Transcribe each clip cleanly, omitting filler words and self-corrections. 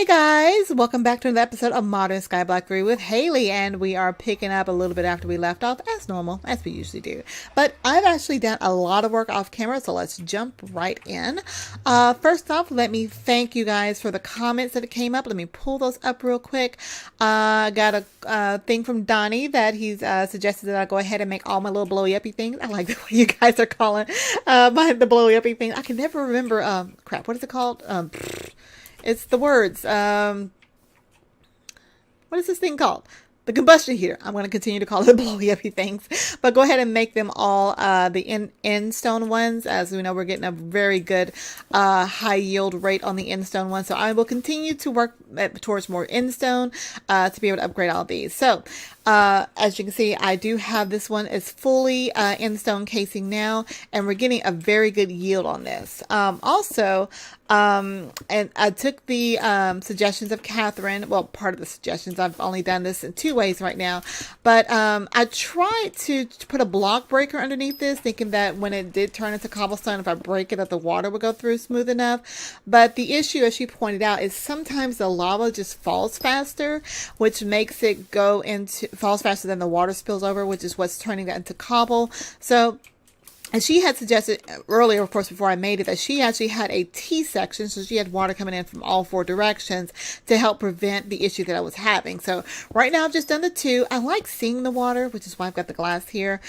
Hey guys, welcome back to another episode of Modern Skyblock 3 with Haley, and we are picking up a little bit after we left off, as normal, as we usually do. But I've actually done a lot of work off camera, so let's jump right in. First off, let me thank you guys for the comments that came up. Let me pull those up real quick. Got a thing from Donnie that he's suggested that I go ahead and make all my little blowy-uppy things. I like the way you guys are calling the blowy-uppy thing. I can never remember, crap, what is it called? It's the words. What is this thing called? The combustion heater. I'm going to continue to call it blowy-uppy things. But go ahead and make them all the end stone ones. As we know, we're getting a very good high yield rate on the end stone ones. So I will continue to work towards more end stone to be able to upgrade all these. So as you can see, I do have this one is fully end stone casing now. And we're getting a very good yield on this. And I took the suggestions of Catherine. Well, part of the suggestions. I've only done this in 2 ways right now. But I tried to put a block breaker underneath this, thinking that when it did turn into cobblestone, if I break it, that the water would go through smooth enough. But the issue, as she pointed out, is sometimes the lava just falls faster, which makes it falls faster than the water spills over, which is what's turning that into cobble. So, and she had suggested earlier, of course, before I made it, that she actually had a T-section. So she had water coming in from all 4 directions to help prevent the issue that I was having. So right now I've just done the 2. I like seeing the water, which is why I've got the glass here.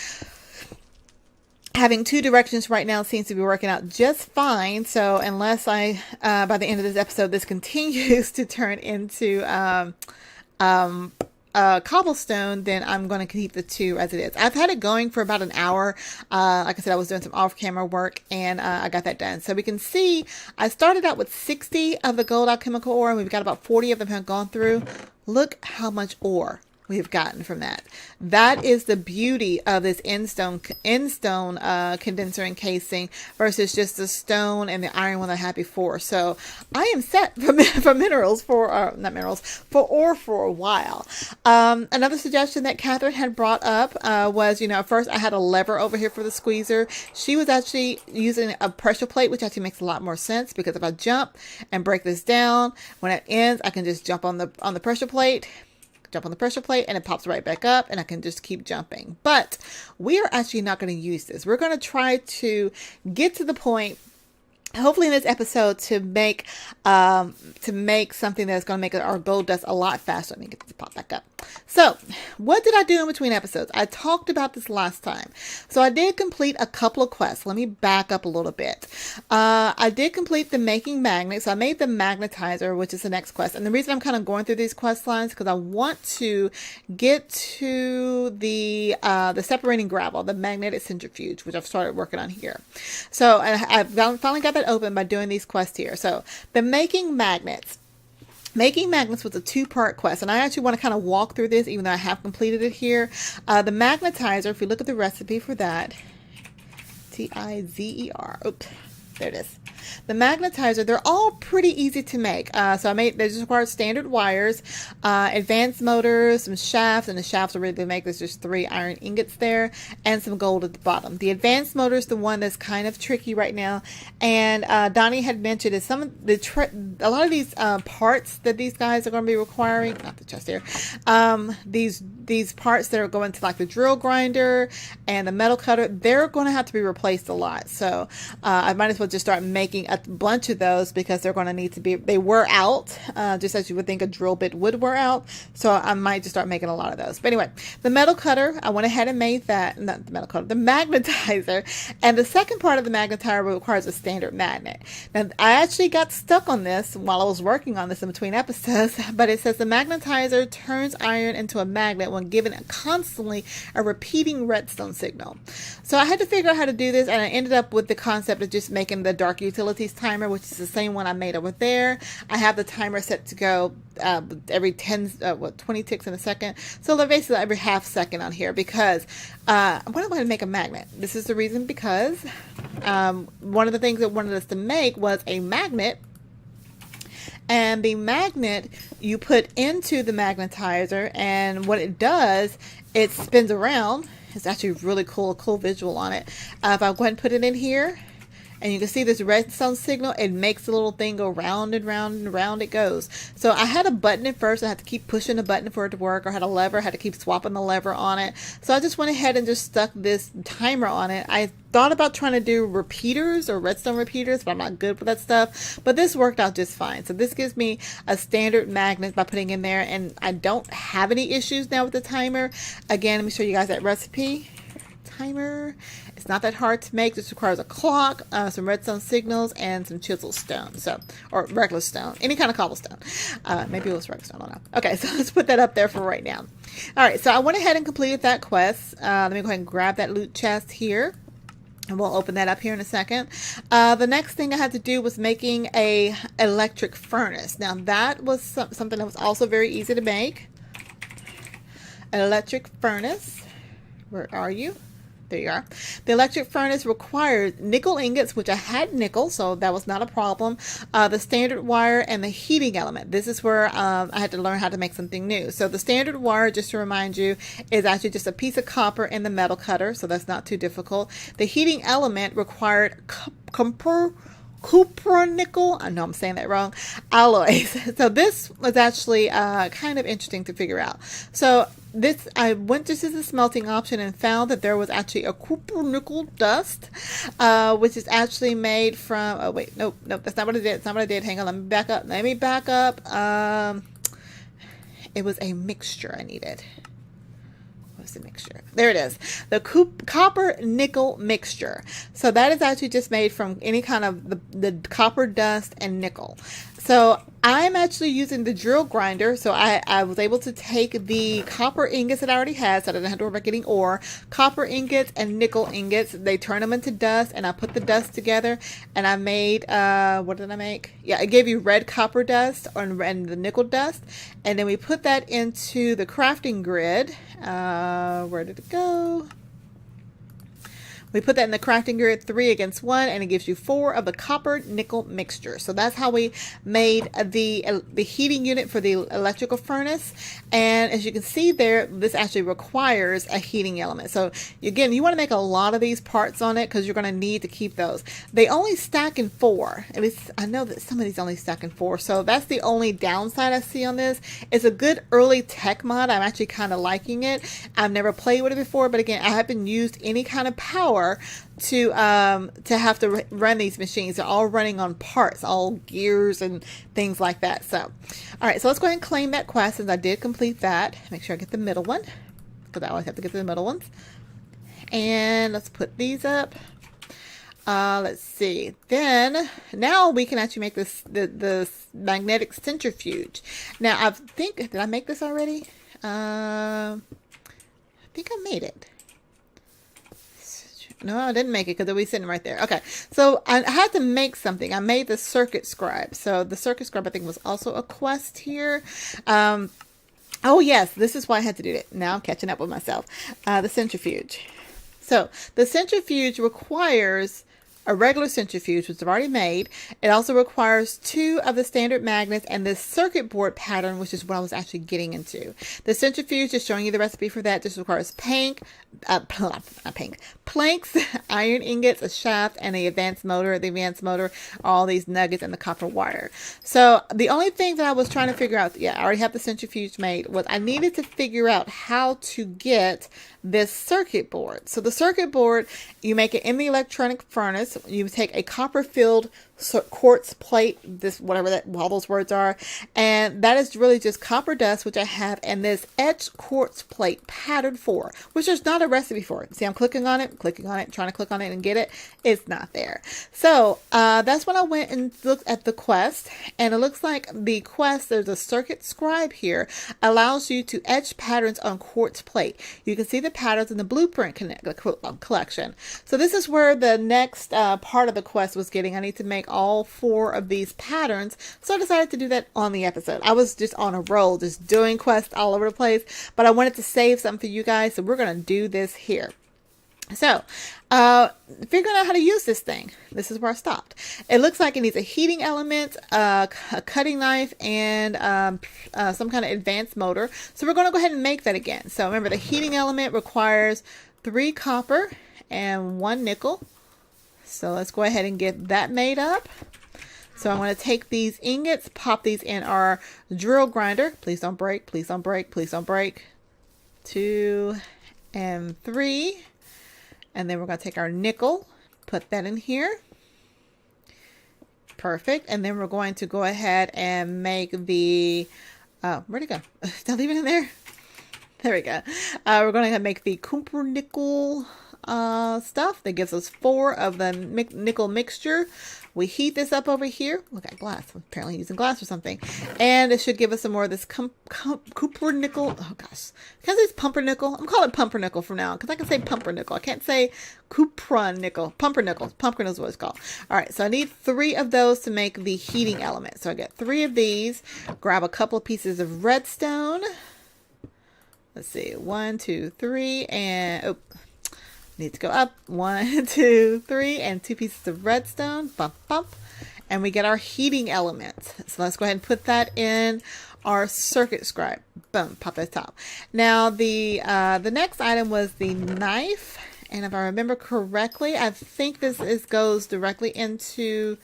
Having 2 directions right now seems to be working out just fine. So unless by the end of this episode, this continues to turn into cobblestone, then I'm going to keep the 2 as it is. I've had it going for about an hour. Like I said, I was doing some off-camera work, and I got that done. So we can see I started out with 60 of the gold alchemical ore, and we've got about 40 of them have gone through. Look how much ore we've gotten from that. That is the beauty of this end stone condenser and casing versus just the stone and the iron one I had before. So I am set for minerals not minerals, for ore for a while. Another suggestion that Catherine had brought up was, at first I had a lever over here for the squeezer. She was actually using a pressure plate, which actually makes a lot more sense, because if I jump and break this down, when it ends, I can just jump on the pressure plate, and it pops right back up, and I can just keep jumping. But we are actually not going to use this. We're going to try to get to the point, hopefully in this episode, to make something that's going to make our gold dust a lot faster. Let me get this to pop back up. So what did I do in between episodes? I talked about this last time. So I did complete a couple of quests. Let me back up a little bit. I did complete the making magnets. So I made the magnetizer, which is the next quest. And the reason I'm kind of going through these quest lines, because I want to get to the separating gravel, the magnetic centrifuge, which I've started working on here. So I've finally got that open by doing these quests here. So the making magnets. Making magnets was a 2-part quest, and I actually want to kind of walk through this, even though I have completed it here. The magnetizer, if you look at the recipe for that, Tizer, oops, there it is. The magnetizer, they're all pretty easy to make. They just require standard wires, advanced motors, some shafts, and the shafts are ready to make. There's just 3 iron ingots there, and some gold at the bottom. The advanced motor is the one that's kind of tricky right now. And Donnie had mentioned is a lot of these parts that these guys are going to be requiring, not the chest here, these parts that are going to like the drill grinder and the metal cutter, they're going to have to be replaced a lot. So I might as well just start making a bunch of those, because they're going to need to be, they wear out, just as you would think a drill bit would wear out. So I might just start making a lot of those. But anyway, the metal cutter, I went ahead and made that, not the metal cutter, the magnetizer. And the second part of the magnetizer requires a standard magnet. Now, I actually got stuck on this while I was working on this in between episodes, but it says the magnetizer turns iron into a magnet when given constantly a repeating redstone signal. So I had to figure out how to do this, and I ended up with the concept of just making the dark utilities timer, which is the same one I made over there. I have the timer set to go every 20 ticks in a second. So they're basically every half second on here, because I wanted to make a magnet. This is the reason, because one of the things that wanted us to make was a magnet. And the magnet you put into the magnetizer, and what it does, it spins around. It's actually really cool visual on it. If I go ahead and put it in here, and you can see this redstone signal. It makes the little thing go round and round and round it goes. So I had a button at first. I had to keep pushing the button for it to work, or I had a lever. I had to keep swapping the lever on it. So I just went ahead and just stuck this timer on it. I thought about trying to do repeaters or redstone repeaters, but I'm not good with that stuff. But this worked out just fine. So this gives me a standard magnet by putting in there, and I don't have any issues now with the timer. Again, let me show you guys that recipe. Timer. It's not that hard to make. This requires a clock, some redstone signals, and some chisel stone. So, or regular stone, any kind of cobblestone. Maybe it was regular stone. I don't know. Okay, so let's put that up there for right now. All right, so I went ahead and completed that quest. Let me go ahead and grab that loot chest here, and we'll open that up here in a second. The next thing I had to do was making a electric furnace. Now that was something that was also very easy to make. An electric furnace. Where are you? There you are. The electric furnace required nickel ingots, which I had nickel, so that was not a problem. The standard wire and the heating element. This is where I had to learn how to make something new. So the standard wire, just to remind you, is actually just a piece of copper in the metal cutter, so that's not too difficult. The heating element required Pumpernickel, I know I'm saying that wrong, alloys. So this was actually kind of interesting to figure out. So this, I went to the smelting option and found that there was actually a Pumpernickel dust, which is actually made from, oh wait, nope, that's not what I did. That's not what I did. Hang on, let me back up. It was a mixture I needed. What's the mixture? There it is. The copper nickel mixture. So that is actually just made from any kind of the copper dust and nickel. So I'm actually using the drill grinder. So I was able to take the copper ingots that I already had, so I didn't have to worry about getting ore. Copper ingots and nickel ingots. They turn them into dust, and I put the dust together, and I made, what did I make? Yeah, I gave you red copper dust and the nickel dust, and then we put that into the crafting grid. Where did it go? We put that in the crafting grid 3 against 1, and it gives you 4 of the copper nickel mixture. So that's how we made the heating unit for the electrical furnace. And as you can see there, this actually requires a heating element. So again, you want to make a lot of these parts on it because you're going to need to keep those. They only stack in 4. At least I know that some of these only stack in 4. So that's the only downside I see on this. It's a good early tech mod. I'm actually kind of liking it. I've never played with it before, but again, I haven't used any kind of power to have to run these machines. They're all running on parts, all gears and things like that. So, all right, so let's go ahead and claim that quest since I did complete that. Make sure I get the middle one because I always have to get the middle ones. And let's put these up. Let's see. Then now we can actually make this the magnetic centrifuge. Now did I make this already? I think I made it. No, I didn't make it because it'll be sitting right there. Okay, so I had to make something. I made the circuit scribe. So the circuit scribe, I think, was also a quest here. Oh, yes, this is why I had to do it. Now I'm catching up with myself. The centrifuge. So the centrifuge requires a regular centrifuge, which I've already made. It also requires 2 of the standard magnets and this circuit board pattern, which is what I was actually getting into. The centrifuge, just showing you the recipe for that, just requires planks, iron ingots, a shaft, and the advanced motor. The advanced motor, all these nuggets, and the copper wire. So the only thing that I was trying to figure out, yeah, I already have the centrifuge made, was I needed to figure out how to get this circuit board. So the circuit board, you make it in the electronic furnace. You take a copper filled quartz plate, this whatever that all those words are, and that is really just copper dust, which I have, and this etched quartz plate pattern 4, which there's not a recipe for it. See, I'm clicking on it, trying to click on it and get it. It's not there. So that's when I went and looked at the quest, and it looks like the quest, there's a circuit scribe here, allows you to etch patterns on quartz plate. You can see the patterns in the blueprint collection. So this is where the next part of the quest was getting. I need to make all 4 of these patterns, so I decided to do that on the episode. I was just on a roll, just doing quests all over the place, but I wanted to save something for you guys, so we're going to do this here. So, figuring out how to use this thing. This is where I stopped. It looks like it needs a heating element, a cutting knife, and some kind of advanced motor. So we're going to go ahead and make that again. So remember, the heating element requires 3 copper and 1 nickel. So let's go ahead and get that made up. So I'm going to take these ingots, pop these in our drill grinder. Please don't break, please don't break, please don't break. 2 and 3. And then we're going to take our nickel, put that in here. Perfect. And then we're going to go ahead and make the, where'd it go? Did I leave it in there? There we go. We're going to make the Pumpernickel stuff that gives us 4 of the nickel mixture. We heat this up over here. Look at glass. I'm apparently using glass or something. And it should give us some more of this Pumpernickel. Oh gosh. Can I say it's Pumpernickel? I'm calling it Pumpernickel from now because I can say Pumpernickel. I can't say Pumpernickel. Pumpernickel. Pumpernickel is what it's called. All right. So I need 3 of those to make the heating element. So I get 3 of these. Grab a couple of pieces of redstone. Let's see. 1, 2, 3. And oh. Need to go up. 1, 2, 3, and 2 pieces of redstone. Bump, bump. And we get our heating element. So let's go ahead and put that in our circuit scribe. Boom, pop that top. Now the next item was the knife. And if I remember correctly, I think this goes directly into,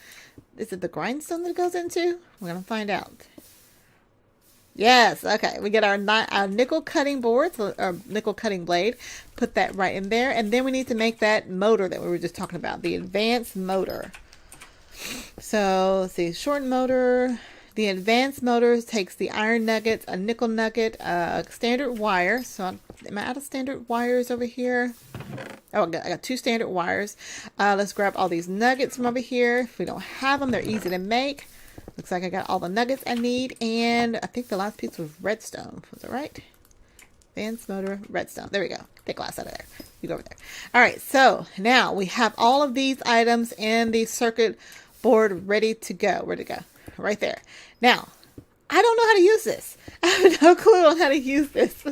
is it the grindstone that it goes into? We're going to find out. Yes, okay. We get our nickel cutting board, so our nickel cutting blade. Put that right in there. And then we need to make that motor that we were just talking about, the advanced motor. So, let's see, short motor. The advanced motor takes the iron nuggets, a nickel nugget, a standard wire. So, am I out of standard wires over here? Oh, I got 2 standard wires. Let's grab all these nuggets from over here. If we don't have them, they're easy to make. Looks like I got all the nuggets I need, and I think the last piece was redstone. Was it right? Advanced motor, redstone. There we go. Take glass out of there. You go over there. All right, so now we have all of these items in the circuit board ready to go. Where'd it go? Right there. Now, I don't know how to use this. I have no clue on how to use this.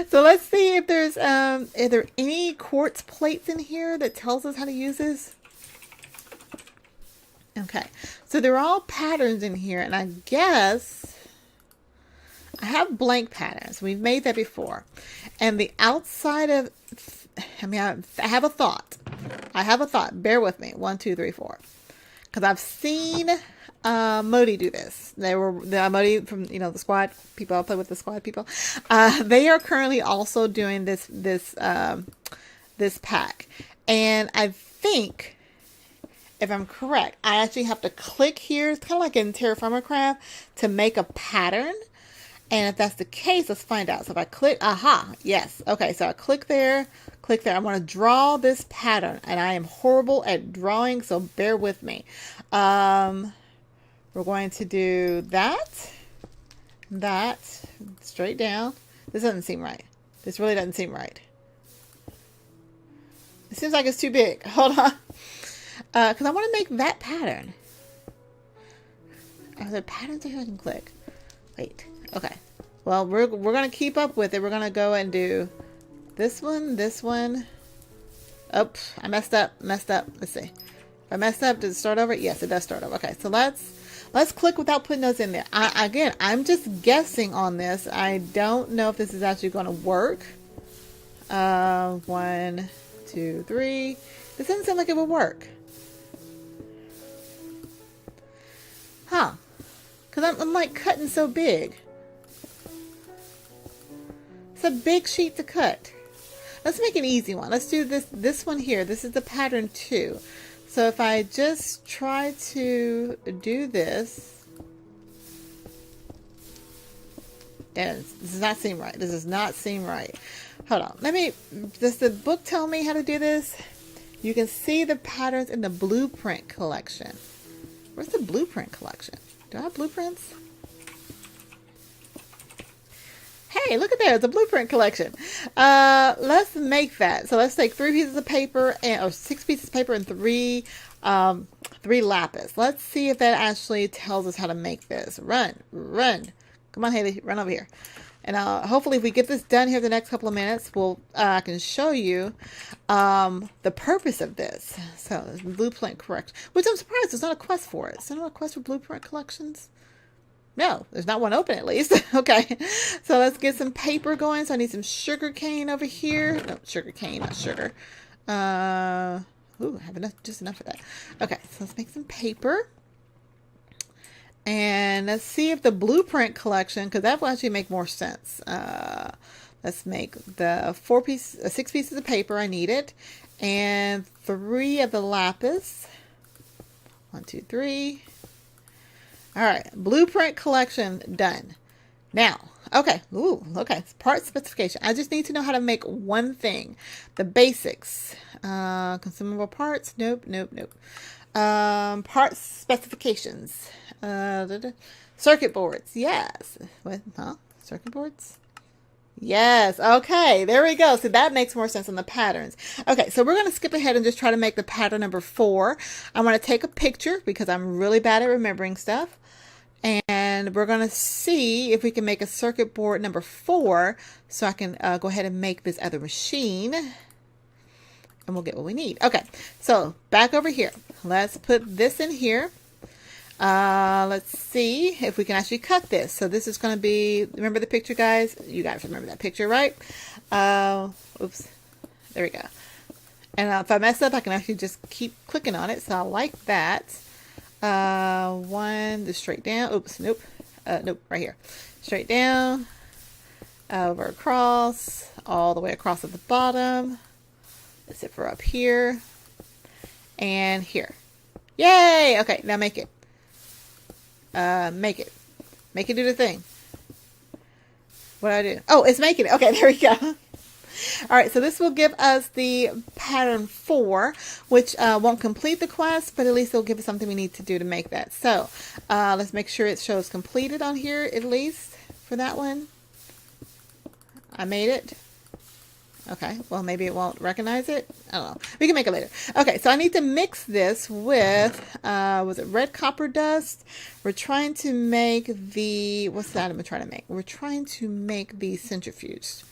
So let's see if there's, are there any quartz plates in here that tells us how to use this? Okay, so they're all patterns in here, and I guess I have blank patterns. We've made that before. And the outside of, I have a thought. I have a thought. Bear with me. 1, 2, 3, 4. Because I've seen Modi do this. They were, the Modi from, the squad people, I play with the squad people. They are currently also doing this pack. And I think, if I'm correct, I actually have to click here. It's kind of like in Terraformacraft to make a pattern. And if that's the case, let's find out. So if I click, aha, yes. Okay, so I click there. I want to draw this pattern. And I am horrible at drawing, so bear with me. We're going to do that, straight down. This doesn't seem right. This really doesn't seem right. It seems like it's too big. Hold on. Because I want to make that pattern. Are there patterns here I can click? Wait. Okay. Well, we're going to keep up with it. We're going to go and do this one. Oh, I messed up. Let's see. If I messed up, does it start over? Yes, it does start over. Okay, so let's click without putting those in there. Again, I'm just guessing on this. I don't know if this is actually going to work. 1, 2, 3. This doesn't seem like it would work. Huh. Because I'm like cutting so big. It's a big sheet to cut. Let's make an easy one. Let's do this one here. This is the pattern 2. So if I just try to do this. This does not seem right. This does not seem right. Hold on. Does the book tell me how to do this? You can see the patterns in the blueprint collection. Where's the blueprint collection? Do I have blueprints? Hey, look at there. It's a blueprint collection. Let's make that. So let's take 3 pieces of paper or 6 pieces of paper and 3 lapis. Let's see if that actually tells us how to make this. Run. Come on, Haley, run over here. And hopefully if we get this done here the next couple of minutes, I can show you the purpose of this. So blueprint correct, which I'm surprised there's not a quest for it. Is there not a quest for blueprint collections? No, there's not one open at least. Okay, so let's get some paper going. So I need some sugar cane over here. No, sugar cane, not sugar. Ooh, I have enough, just enough of that. Okay, so let's make some paper. And let's see if the blueprint collection, because that will actually make more sense. Let's make the 6 pieces of paper. I need it. And 3 of the lapis. 1, 2, 3. All right, blueprint collection done. Now, okay, okay, part specification. I just need to know how to make one thing. The basics. Consumable parts, nope. Parts specifications. Circuit boards, yes. What, huh? Circuit boards? Yes, okay, there we go. So that makes more sense on the patterns. Okay, so we're going to skip ahead and just try to make the pattern number 4. I'm going to take a picture because I'm really bad at remembering stuff. And we're going to see if we can make a circuit board number 4 so I can go ahead and make this other machine. And we'll get what we need. Okay, so back over here. Let's put this in here. Let's see if we can actually cut this. So this is going to be, remember the picture, guys? You guys remember that picture, right? Oops. There we go. And if I mess up, I can actually just keep clicking on it. So I like that. 1, just straight down. Oops, nope. Nope, right here. Straight down, over across, all the way across at the bottom. Let's zipper up here and here. Yay! Okay, now make it. Make it do the thing. What do I do? Oh, it's making it. Okay, there we go. All right, so this will give us the pattern 4, which won't complete the quest, but at least it'll give us something we need to do to make that. So let's make sure it shows completed on here, at least for that one. I made it. Okay, well, maybe it won't recognize it. I don't know. We can make it later. Okay, so I need to mix this with, was it red copper dust? We're trying to make the, what's that I'm trying to make? We're trying to make the centrifuge.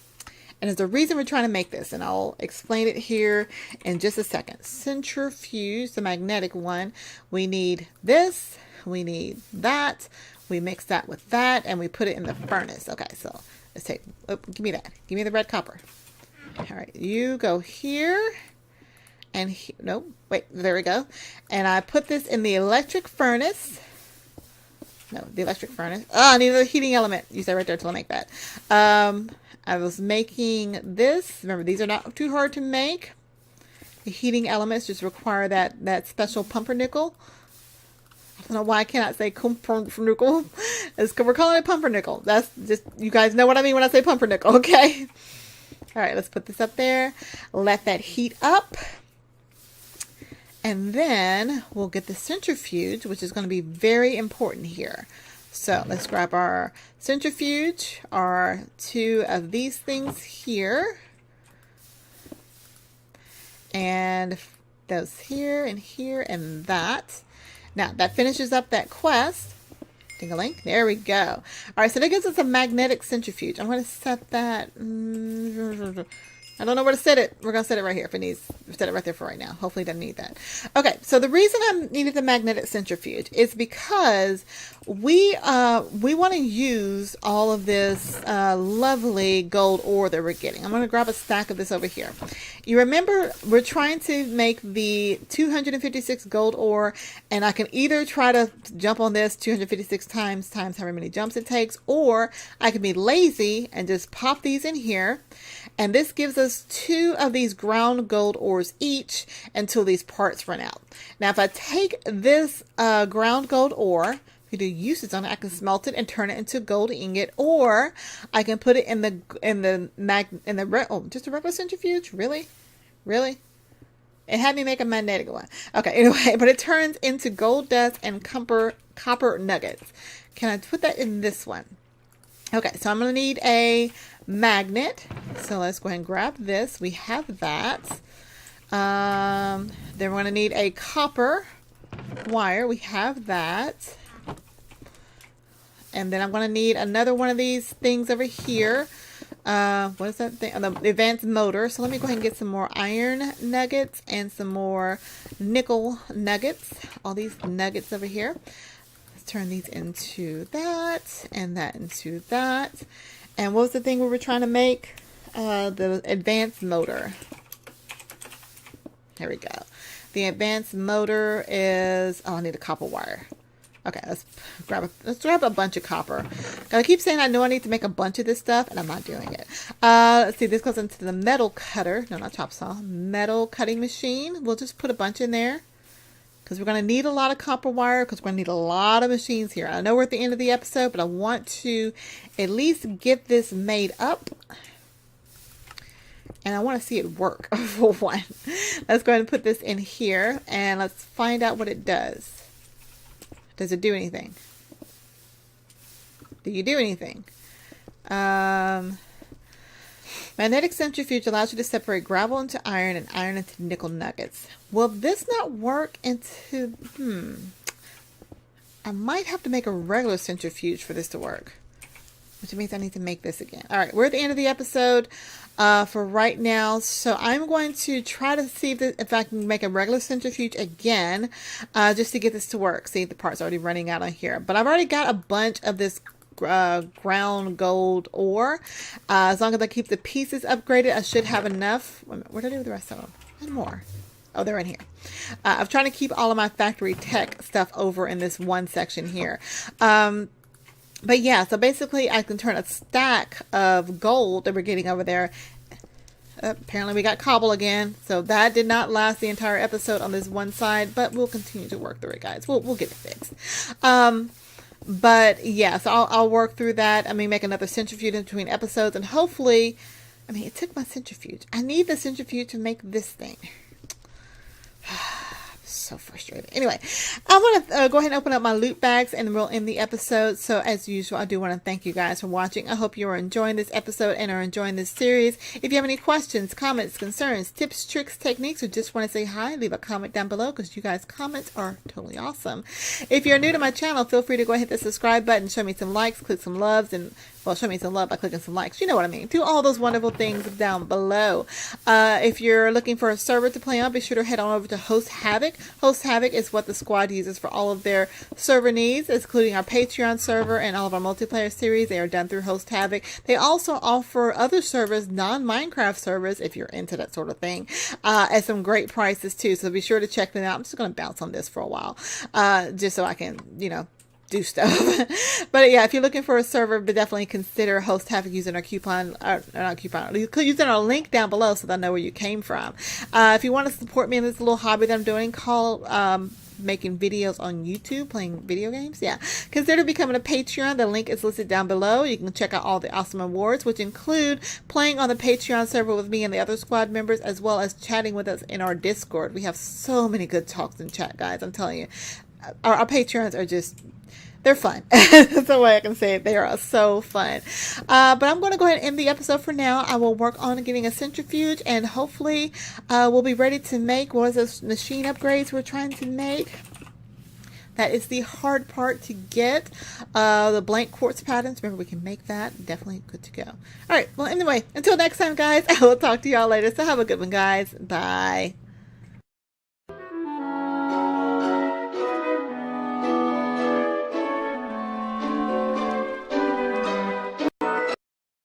And there's a reason we're trying to make this, and I'll explain it here in just a second. Centrifuge, the magnetic one, we need this, we need that, we mix that with that, and we put it in the furnace. Okay, so let's take, oh, give me that. Give me the red copper. All right, you go here, and nope, wait, there we go. And I put this in the electric furnace. No, the electric furnace. Oh, I need a heating element. Use that right there till I make that. I was making this. Remember, these are not too hard to make. The heating elements just require that special pumpernickel. I don't know why I cannot say pumpernickel. We're calling it pumpernickel. That's just, you guys know what I mean when I say pumpernickel, okay? All right, let's put this up there. Let that heat up. And then we'll get the centrifuge, which is going to be very important here. So let's grab our centrifuge, our 2 of these things here. And those here and that. Now that finishes up that quest. Ding-a-ling. There we go. All right, so that gives us a magnetic centrifuge. I'm going to set that. I don't know where to set it. We're going to set it right here if it needs. Set it right there for right now. Hopefully it doesn't need that. Okay, so the reason I needed the magnetic centrifuge is because we want to use all of this lovely gold ore that we're getting. I'm going to grab a stack of this over here. You remember we're trying to make the 256 gold ore, and I can either try to jump on this 256 times however many jumps it takes, or I can be lazy and just pop these in here. And this gives us 2 of these ground gold ores each until these parts run out. Now, if I take this ground gold ore, if you do usage on it, I can smelt it and turn it into gold ingot, or I can put it in just a regular centrifuge. Really? It had me make a magnetic one. Okay, anyway, but it turns into gold dust and copper nuggets. Can I put that in this one? Okay, so I'm going to need a magnet. So let's go ahead and grab this. We have that. Then we're going to need a copper wire. We have that. And then I'm going to need another one of these things over here. What is that thing? The advanced motor. So let me go ahead and get some more iron nuggets and some more nickel nuggets. All these nuggets over here. Turn these into that and that into that. And what was the thing we were trying to make? The advanced motor. There we go. The advanced motor is, oh, I need a copper wire. Okay, let's grab a bunch of copper. I keep saying I know I need to make a bunch of this stuff, and I'm not doing it. Let's see, this goes into the metal cutter. No, not chop saw. Metal cutting machine. We'll just put a bunch in there, because we're going to need a lot of copper wire, because we're going to need a lot of machines here. I know we're at the end of the episode, but I want to at least get this made up. And I want to see it work, for one. Let's go ahead and put this in here, and let's find out what it does. Does it do anything? Do you do anything? Magnetic centrifuge allows you to separate gravel into iron and iron into nickel nuggets. Will this not work into... I might have to make a regular centrifuge for this to work. Which means I need to make this again. Alright, we're at the end of the episode for right now. So I'm going to try to see if I can make a regular centrifuge again. Just to get this to work. See, the part's already running out on here. But I've already got a bunch of this ground gold ore. As long as I keep the pieces upgraded, I should have enough. What did I do with the rest of them? And more. Oh, they're in here. I'm trying to keep all of my factory tech stuff over in this one section here. But yeah, so basically I can turn a stack of gold that we're getting over there. Apparently we got cobble again. So that did not last the entire episode on this one side, but we'll continue to work through it, guys. We'll get it fixed. But yeah, so I'll work through that. I mean, make another centrifuge in between episodes, and hopefully, I mean, it took my centrifuge. I need the centrifuge to make this thing. So frustrated. Anyway, I want to go ahead and open up my loot bags, and we'll end the episode. So as usual, I do want to thank you guys for watching. I hope you are enjoying this episode and are enjoying this series. If you have any questions, comments, concerns, tips, tricks, techniques, or just want to say hi, leave a comment down below, because you guys' comments are totally awesome. If you're new to my channel, feel free to go ahead and hit the subscribe button, show me some likes, click some loves, and well, show me some love by clicking some likes. You know what I mean. Do all those wonderful things down below. If you're looking for a server to play on, be sure to head on over to Host Havoc. Host Havoc is what the squad uses for all of their server needs, including our Patreon server and all of our multiplayer series. They are done through Host Havoc. They also offer other servers, non-Minecraft servers, if you're into that sort of thing, at some great prices too. So be sure to check them out. I'm just going to bounce on this for a while, just so I can, do stuff. But yeah, if you're looking for a server, but definitely consider Host Havoc using our using our link down below, so they'll know where you came from. If you want to support me in this little hobby that I'm doing called making videos on YouTube, playing video games, consider becoming a Patreon. The link is listed down below. You can check out all the awesome awards, which include playing on the Patreon server with me and the other squad members, as well as chatting with us in our Discord. We have so many good talks in chat, guys. I'm telling you, our Patreons are just... they're fun. That's the way I can say it. They are so fun. But I'm going to go ahead and end the episode for now. I will work on getting a centrifuge, and hopefully we'll be ready to make one of those machine upgrades we're trying to make. That is the hard part to get. The blank quartz patterns. Remember, we can make that. Definitely good to go. All right. Well, anyway, until next time, guys, I will talk to y'all later. So have a good one, guys. Bye.